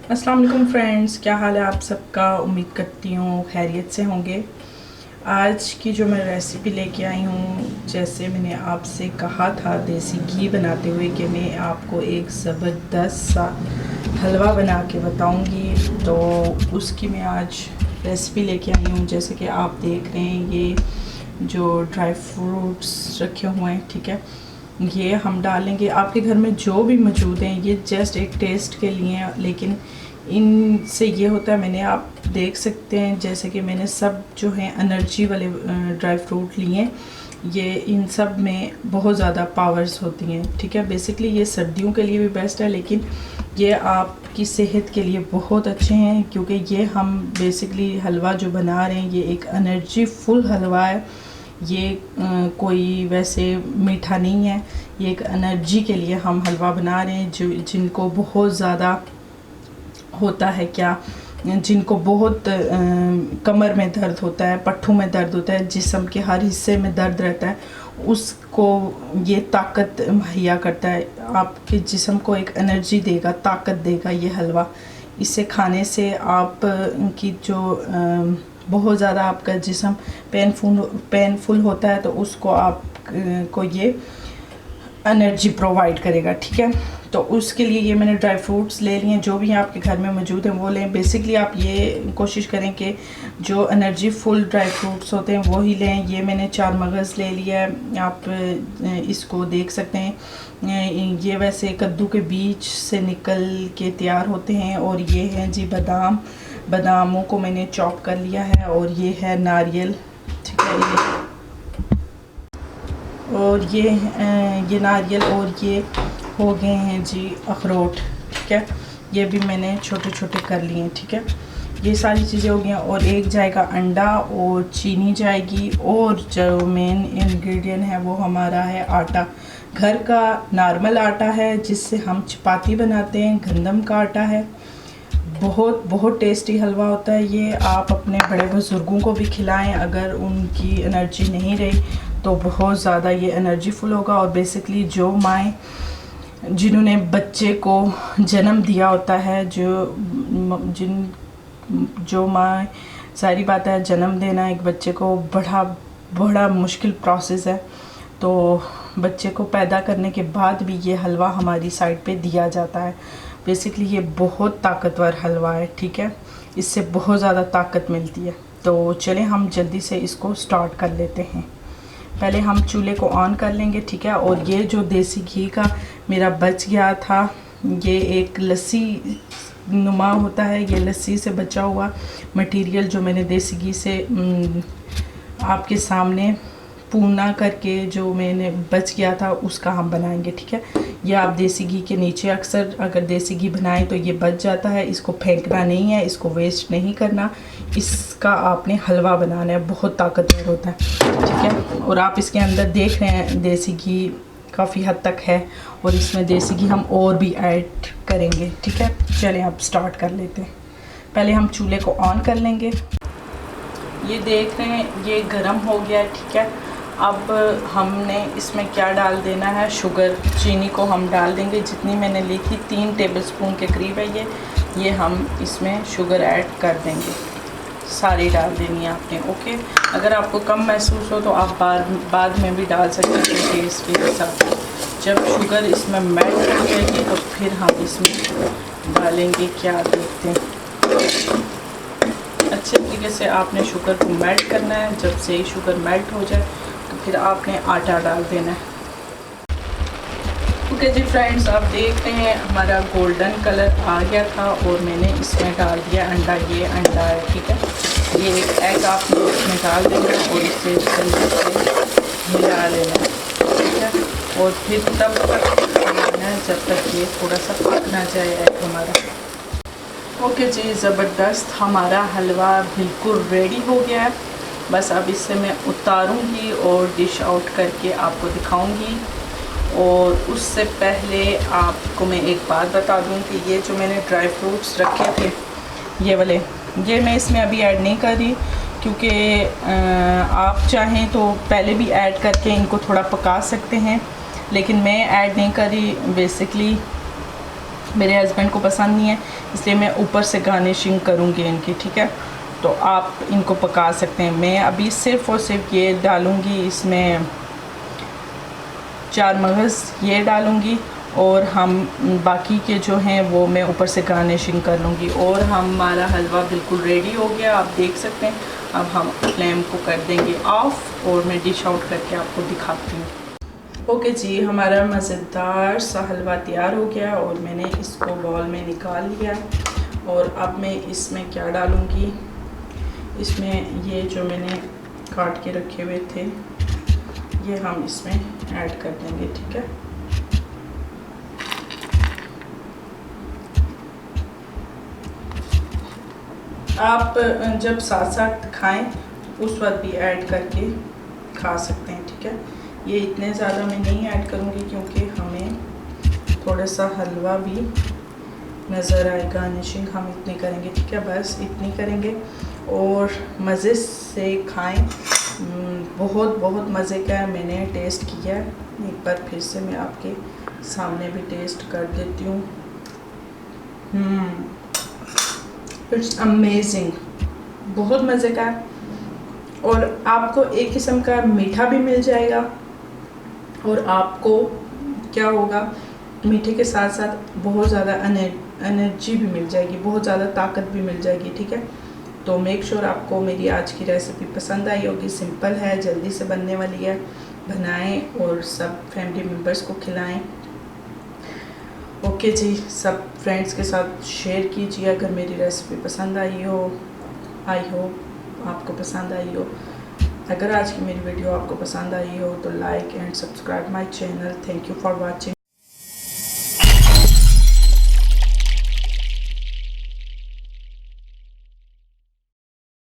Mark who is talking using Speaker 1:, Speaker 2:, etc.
Speaker 1: अस्सलाम वालेकुम फ्रेंड्स, क्या हाल है आप सबका। उम्मीद करती हूँ खैरियत से होंगे। आज की जो मैं रेसिपी लेके आई हूँ, जैसे मैंने आपसे कहा था देसी घी बनाते हुए कि मैं आपको एक ज़बरदस्त सा हलवा बना के बताऊँगी, तो उसकी मैं आज रेसिपी लेके आई हूँ। जैसे कि आप देख रहे हैं, ये जो ड्राई फ्रूट्स रखे हुए हैं, ठीक है, ये हम डालेंगे। आपके घर में जो भी मौजूद हैं, ये जस्ट एक टेस्ट के लिए हैं, लेकिन इनसे ये होता है, मैंने आप देख सकते हैं जैसे कि मैंने सब जो हैं एनर्जी वाले ड्राई फ्रूट लिए हैं। ये इन सब में बहुत ज़्यादा पावर्स होती हैं, ठीक है। बेसिकली ये सर्दियों के लिए भी बेस्ट है, लेकिन ये आपकी सेहत के लिए बहुत अच्छे हैं, क्योंकि ये हम बेसिकली हलवा जो बना रहे हैं, ये एक एनर्जी फुल हलवा है। ये कोई वैसे मीठा नहीं है, ये एक एनर्जी के लिए हम हलवा बना रहे हैं। जो जिनको बहुत ज़्यादा होता है, क्या जिनको बहुत कमर में दर्द होता है, पट्ठों में दर्द होता है, जिस्म के हर हिस्से में दर्द रहता है, उसको ये ताकत मुहैया करता है। आपके जिस्म को एक एनर्जी देगा, ताकत देगा ये हलवा। इसे खाने से आप की जो बहुत ज़्यादा आपका जिस्म पेनफुल होता है, तो उसको आप को ये एनर्जी प्रोवाइड करेगा, ठीक है। तो उसके लिए ये मैंने ड्राई फ्रूट्स ले लिए, जो भी आपके घर में मौजूद हैं वो लें। बेसिकली आप ये कोशिश करें कि जो एनर्जी फुल ड्राई फ्रूट्स होते हैं वो ही लें। ये मैंने 4 मगज़ ले लिया है, आप इसको देख सकते हैं। ये वैसे कद्दू के बीज से निकल के तैयार होते हैं। और ये हैं जी बादाम, बादामों को मैंने चॉप कर लिया है। और ये है नारियल, ठीक है, और ये नारियल, और ये हो गए हैं जी अखरोट, ठीक है। ये भी मैंने छोटे छोटे कर लिए हैं, ठीक है। ये सारी चीज़ें हो गई हैं। और एक जाएगा अंडा, और चीनी जाएगी, और जो मेन इंग्रेडिएंट है वो हमारा है आटा। घर का नॉर्मल आटा है जिससे हम चपाती बनाते हैं, गंदम का आटा है। बहुत बहुत टेस्टी हलवा होता है ये। आप अपने बड़े बुज़ुर्गों को भी खिलाएं, अगर उनकी एनर्जी नहीं रही तो बहुत ज़्यादा ये एनर्जी फुल होगा। और बेसिकली जो माएँ जिन्होंने बच्चे को जन्म दिया होता है, जो माँ, सारी बात है, जन्म देना एक बच्चे को बड़ा मुश्किल प्रोसेस है। तो बच्चे को पैदा करने के बाद भी ये हलवा हमारी साइड पे दिया जाता है। बेसिकली ये बहुत ताकतवर हलवा है, ठीक है, इससे बहुत ज़्यादा ताकत मिलती है। तो चलें हम जल्दी से इसको स्टार्ट कर लेते हैं। पहले हम चूल्हे को ऑन कर लेंगे, ठीक है। और ये जो देसी घी का मेरा बच गया था, ये एक लस्सी नुमा होता है, ये लस्सी से बचा हुआ मटेरियल जो मैंने देसी घी से आपके सामने पूना करके जो मैंने बच गया था, उसका हम बनाएंगे, ठीक है। ये आप देसी घी के नीचे अक्सर अगर देसी घी बनाएं तो ये बच जाता है, इसको फेंकना नहीं है, इसको वेस्ट नहीं करना, इसका आपने हलवा बनाना है, बहुत ताकतवर होता है, ठीक है। और आप इसके अंदर देख रहे हैं देसी घी काफ़ी हद तक है, और इसमें देसी घी हम और भी ऐड करेंगे, ठीक है। चलें अब स्टार्ट कर लेते हैं। पहले हम चूल्हे को ऑन कर लेंगे। ये देख रहे हैं ये गर्म हो गया, ठीक है। अब हमने इसमें क्या डाल देना है, शुगर, चीनी को हम डाल देंगे। जितनी मैंने ली थी 3 टेबलस्पून के करीब है ये हम इसमें शुगर ऐड कर देंगे। सारी डाल देनी है आपने, ओके। अगर आपको कम महसूस हो तो आप बाद में भी डाल सकते हैं टेस्ट के हिसाब से। जब शुगर इसमें मेल्ट हो जाएगी तो फिर हम इसमें डालेंगे, क्या देखते हैं। अच्छे तरीके से आपने शुगर को मेल्ट करना है। जब से ही शुगर मेल्ट हो जाए तो फिर आपने आटा डाल देना है। ओके जी फ्रेंड्स, आप देख रहे हैं हमारा गोल्डन कलर आ गया था, और मैंने इसमें डाल दिया अंडा। ये अंडा है, ठीक है। ये एक एग आपने इसमें डाल देना और इसे जल्दी से मिला लेना, ठीक है। और फिर तब तक बनाना है जब तक ये थोड़ा सा पक ना जाए एग हमारा। ओके जी, ज़बरदस्त हमारा हलवा बिल्कुल रेडी हो गया है। बस अब इससे मैं उतारूंगी और डिश आउट करके आपको दिखाऊंगी। और उससे पहले आपको मैं एक बात बता दूं कि ये जो मैंने ड्राई फ्रूट्स रखे थे, ये वाले, ये मैं इसमें अभी ऐड नहीं कर रही, क्योंकि आप चाहें तो पहले भी ऐड करके इनको थोड़ा पका सकते हैं, लेकिन मैं ऐड नहीं कर रही। बेसिकली मेरे हस्बैंड को पसंद नहीं है, इसलिए मैं ऊपर से गार्निशिंग करूँगी इनकी, ठीक है। तो आप इनको पका सकते हैं। मैं अभी सिर्फ़ और सिर्फ ये डालूँगी, इसमें 4 मगज़ ये डालूँगी, और हम बाकी के जो हैं वो मैं ऊपर से गार्निशिंग कर लूँगी। और हमारा हलवा बिल्कुल रेडी हो गया, आप देख सकते हैं। अब हम फ्लेम को कर देंगे ऑफ़, और मैं डिश आउट करके आपको दिखाती हूँ। ओके जी, हमारा मज़ेदार सा हलवा तैयार हो गया, और मैंने इसको बाउल में निकाल लिया। और अब मैं इसमें क्या डालूँगी, इसमें ये जो मैंने काट के रखे हुए थे ये हम इसमें ऐड कर देंगे, ठीक है। आप जब साथ साथ खाएं उस वक्त भी ऐड करके खा सकते हैं, ठीक है। ये इतने ज़्यादा मैं नहीं ऐड करूँगी क्योंकि हमें थोड़ा सा हलवा भी नज़र आए। गार्निशिंग हम इतनी करेंगे, ठीक है, बस इतनी करेंगे और मज़े से खाएं। बहुत बहुत मज़े का है, मैंने टेस्ट किया है। एक बार फिर से मैं आपके सामने भी टेस्ट कर देती हूँ। इट्स अमेजिंग, बहुत मज़े का है। और आपको एक किस्म का मीठा भी मिल जाएगा, और आपको क्या होगा, मीठे के साथ साथ बहुत ज़्यादा एनर्जी भी मिल जाएगी, बहुत ज़्यादा ताकत भी मिल जाएगी, ठीक है। तो मेक श्योर आपको मेरी आज की रेसिपी पसंद आई होगी। सिंपल है, जल्दी से बनने वाली है, बनाएं और सब फैमिली मेम्बर्स को खिलाएं। ओके जी, सब फ्रेंड्स के साथ शेयर कीजिए अगर मेरी रेसिपी पसंद आई हो। आई होप आपको पसंद आई हो। अगर आज की मेरी वीडियो आपको पसंद आई हो तो like and subscribe my channel. Thank you for watching.